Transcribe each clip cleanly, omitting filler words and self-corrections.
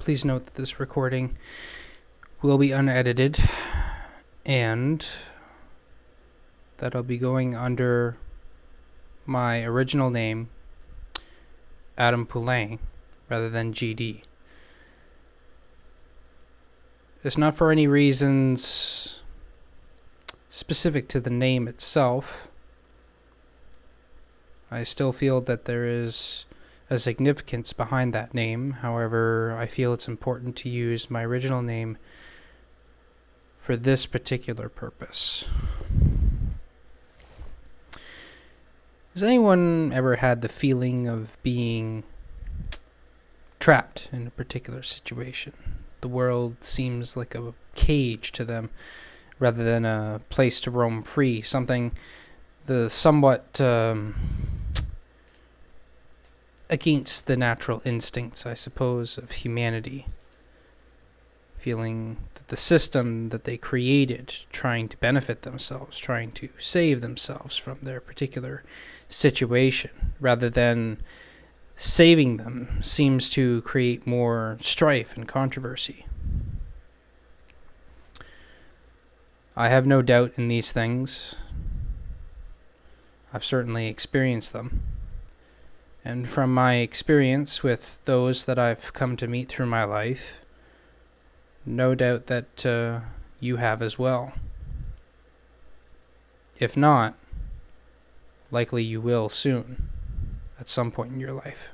Please note that this recording will be unedited and that I'll be going under my original name, Adam Poulain, rather than GD. It's not for any reasons specific to the name itself. I still feel that there is a significance behind that name. However, I feel it's important to use my original name for this particular purpose. Has anyone ever had the feeling of being trapped in a particular situation? The world seems like a cage to them rather than a place to roam free. Something somewhat against the natural instincts, I suppose, of humanity. Feeling that the system that they created, trying to benefit themselves, trying to save themselves from their particular situation, rather than saving them, seems to create more strife and controversy. I have no doubt in these things. I've certainly experienced them. And from my experience with those that I've come to meet through my life, no doubt that you have as well. If not, likely you will soon, at some point in your life.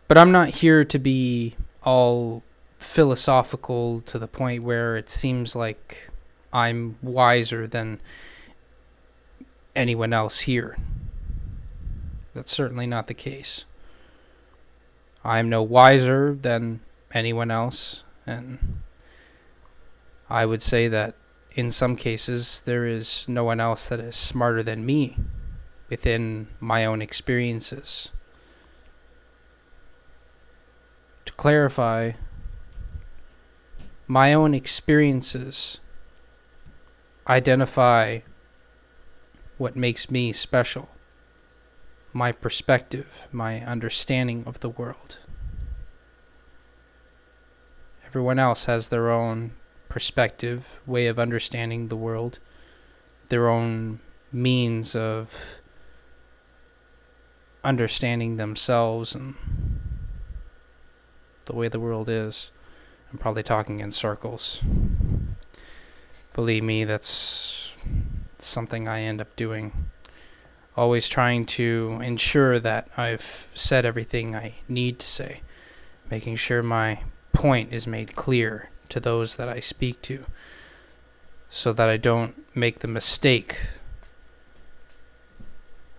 But I'm not here to be all philosophical to the point where it seems like I'm wiser than anyone else here. That's certainly not the case. I'm no wiser than anyone else, and I would say that in some cases there is no one else that is smarter than me within my own experiences. To clarify, my own experiences identify what makes me special, my perspective, my understanding of the world. Everyone else has their own perspective, way of understanding the world, their own means of understanding themselves and the way the world is. I'm probably talking in circles. Believe me, that's something I end up doing. Always trying to ensure that I've said everything I need to say, making sure my point is made clear to those that I speak to, so that I don't make the mistake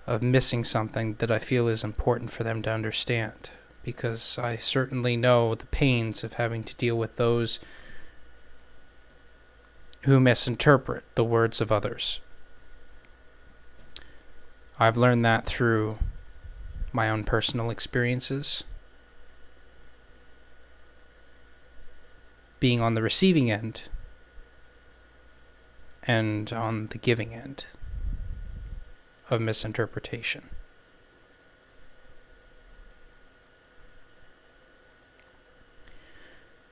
of missing something that I feel is important for them to understand, because I certainly know the pains of having to deal with those who misinterpret the words of others. I've learned that through my own personal experiences, being on the receiving end and on the giving end of misinterpretation.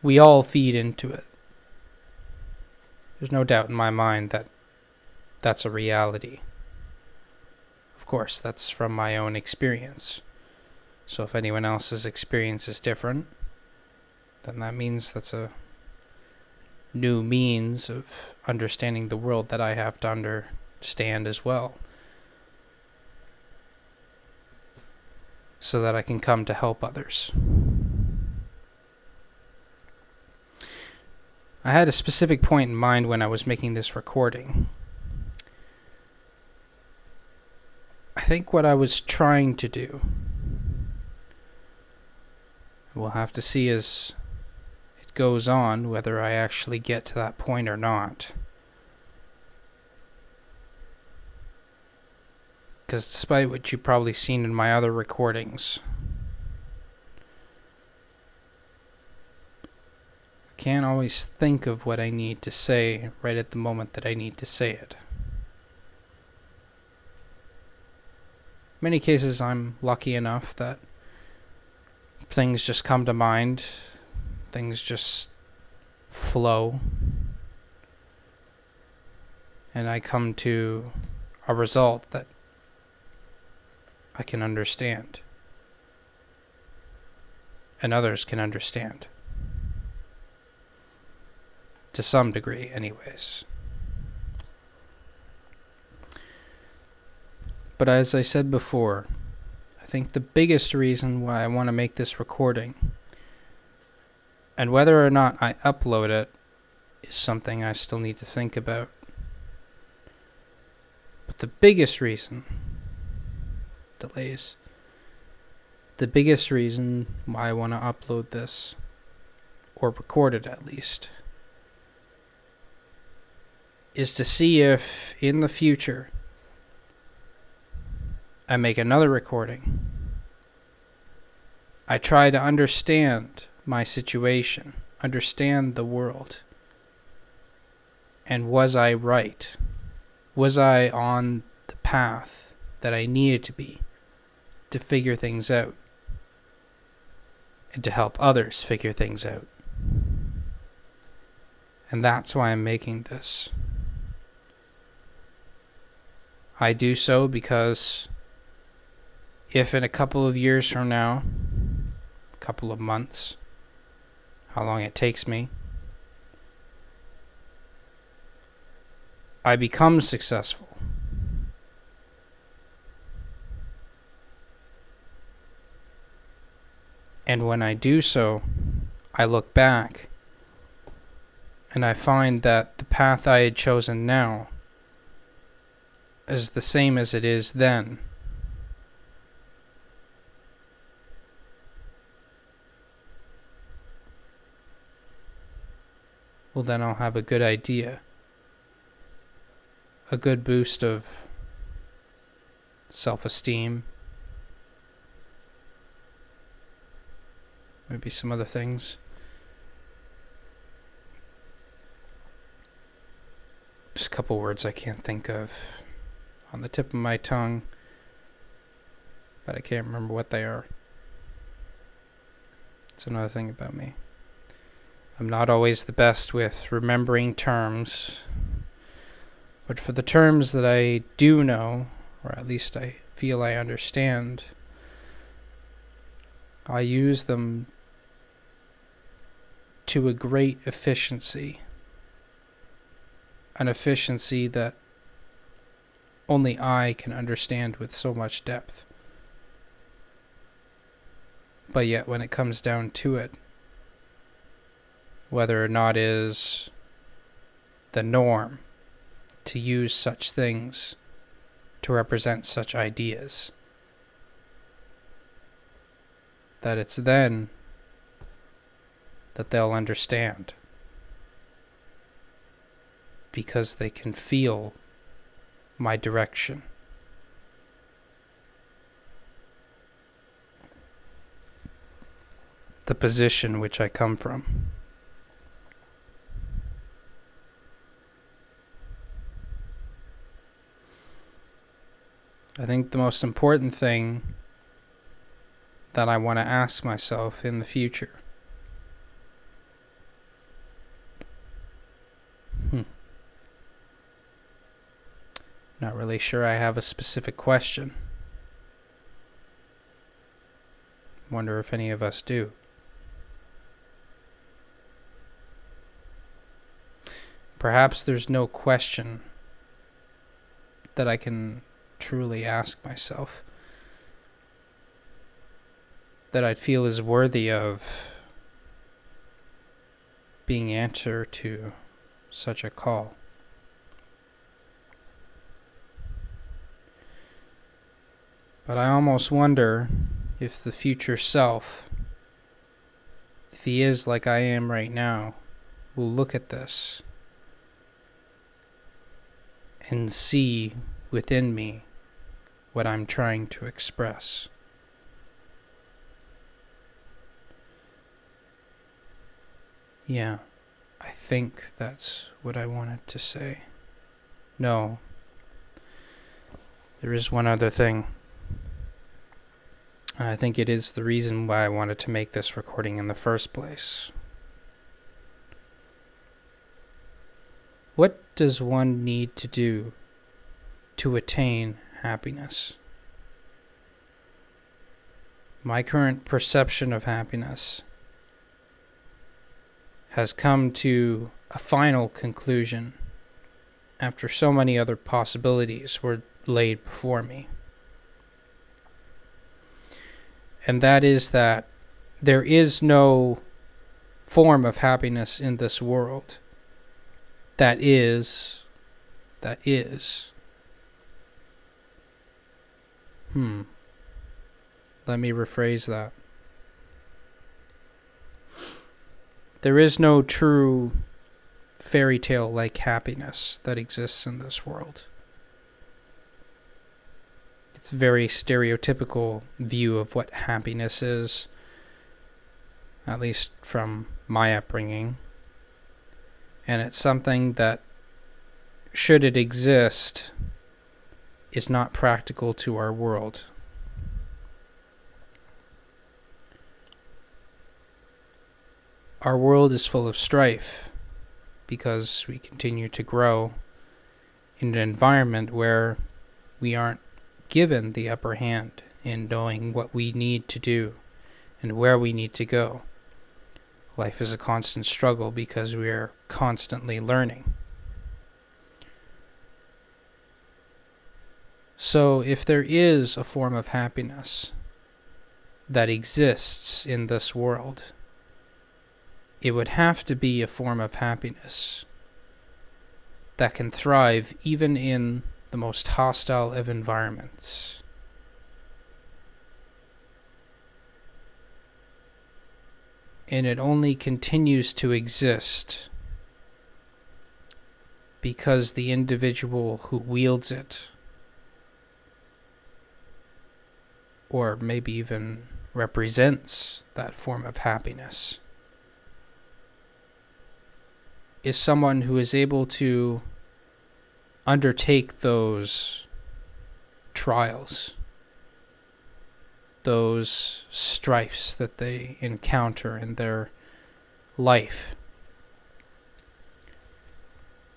We all feed into it. There's no doubt in my mind that that's a reality. Of course, that's from my own experience. So if anyone else's experience is different, then that means that's a new means of understanding the world that I have to understand as well, so that I can come to help others. I had a specific point in mind when I was making this recording. I think what I was trying to do, we'll have to see as it goes on whether I actually get to that point or not. Because despite what you've probably seen in my other recordings, I can't always think of what I need to say right at the moment that I need to say it. In many cases, I'm lucky enough that things just come to mind, things just flow, and I come to a result that I can understand, and others can understand. To some degree, anyways. But as I said before, I think the biggest reason why I want to make this recording, and whether or not I upload it, is something I still need to think about. But the biggest reason, delays, the biggest reason why I want to upload this, or record it at least, is to see if in the future I make another recording. I try to understand my situation, understand the world. And was I right? Was I on the path that I needed to be to figure things out and to help others figure things out? And that's why I'm making this. I do so because if in a couple of years from now, a couple of months, how long it takes me, I become successful, and when I do so, I look back and I find that the path I had chosen now is the same as it is then. Well, then I'll have a good idea, a good boost of self-esteem, maybe some other things. Just a couple words I can't think of on the tip of my tongue, but I can't remember what they are. It's another thing about me. I'm not always the best with remembering terms, but for the terms that I do know, or at least I feel I understand, I use them to a great efficiency. An efficiency that only I can understand with so much depth. But yet when it comes down to it, whether or not is the norm to use such things to represent such ideas, that it's then that they'll understand, because they can feel my direction. The position which I come from. I think the most important thing that I want to ask myself in the future, not really sure I have a specific question. Wonder if any of us do. Perhaps there's no question that I can truly ask myself that I'd feel is worthy of being answer to such a call. But I almost wonder if the future self, if he is like I am right now, will look at this and see within me what I'm trying to express. Yeah, I think that's what I wanted to say. No, there is one other thing. And I think it is the reason why I wanted to make this recording in the first place. What does one need to do to attain happiness? My current perception of happiness has come to a final conclusion after so many other possibilities were laid before me. And that is that there is no form of happiness in this world that is. Let me rephrase that. There is no true fairy tale like happiness that exists in this world. It's a very stereotypical view of what happiness is, at least from my upbringing. And it's something that, should it exist, is not practical to our world. Our world is full of strife because we continue to grow in an environment where we aren't given the upper hand in knowing what we need to do and where we need to go. Life is a constant struggle because we are constantly learning. So if there is a form of happiness that exists in this world, it would have to be a form of happiness that can thrive even in the most hostile of environments. And it only continues to exist because the individual who wields it, or maybe even represents that form of happiness, is someone who is able to undertake those trials, those strifes that they encounter in their life,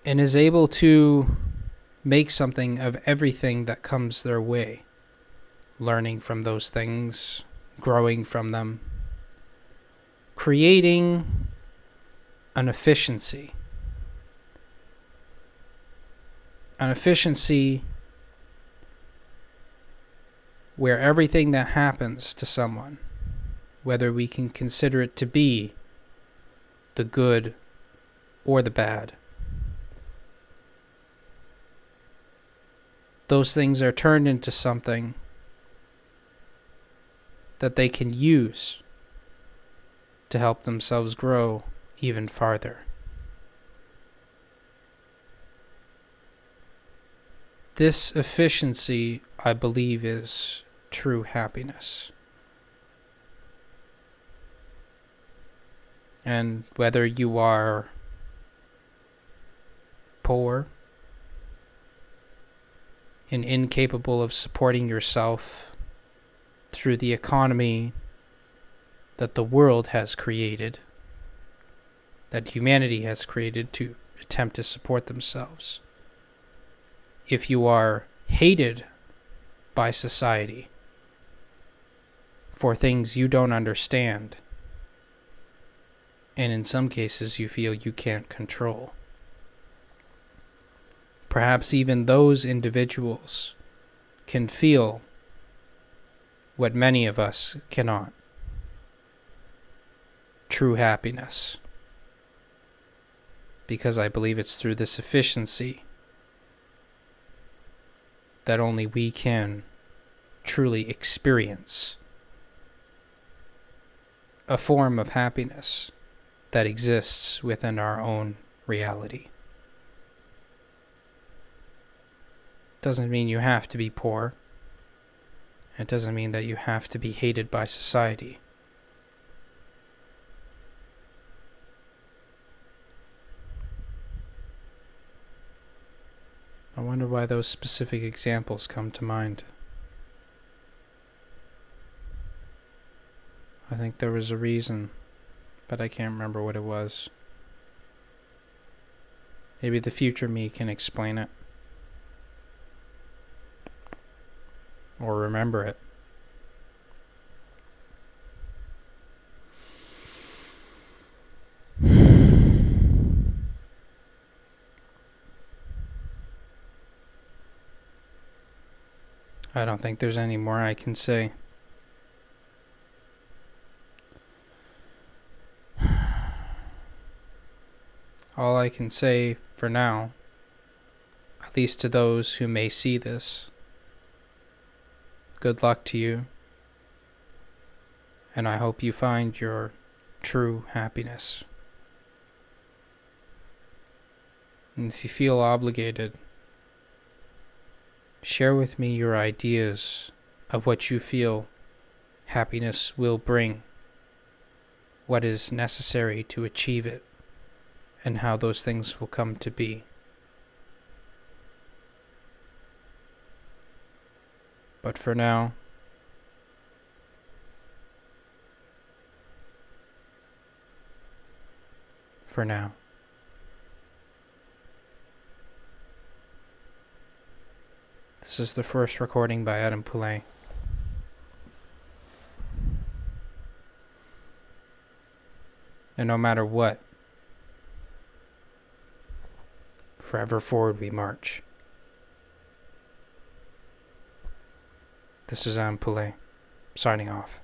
and is able to make something of everything that comes their way, learning from those things, growing from them, creating an efficiency. An efficiency where everything that happens to someone, whether we can consider it to be the good or the bad, those things are turned into something that they can use to help themselves grow even farther. This efficiency, I believe, is true happiness. And whether you are poor and incapable of supporting yourself through the economy that the world has created, that humanity has created to attempt to support themselves, if you are hated by society for things you don't understand, and in some cases you feel you can't control, perhaps even those individuals can feel what many of us cannot: true happiness. Because I believe it's through this efficiency that only we can truly experience a form of happiness that exists within our own reality. Doesn't mean you have to be poor. It doesn't mean that you have to be hated by society. I wonder why those specific examples come to mind. I think there was a reason, but I can't remember what it was. Maybe the future me can explain it. Or remember it. I don't think there's any more I can say. All I can say for now, at least to those who may see this, good luck to you, and I hope you find your true happiness. And if you feel obligated, share with me your ideas of what you feel happiness will bring, what is necessary to achieve it, and how those things will come to be. But for now, this is the first recording by Adam Poulet. And no matter what, forever forward we march. This is Adam Poulet, signing off.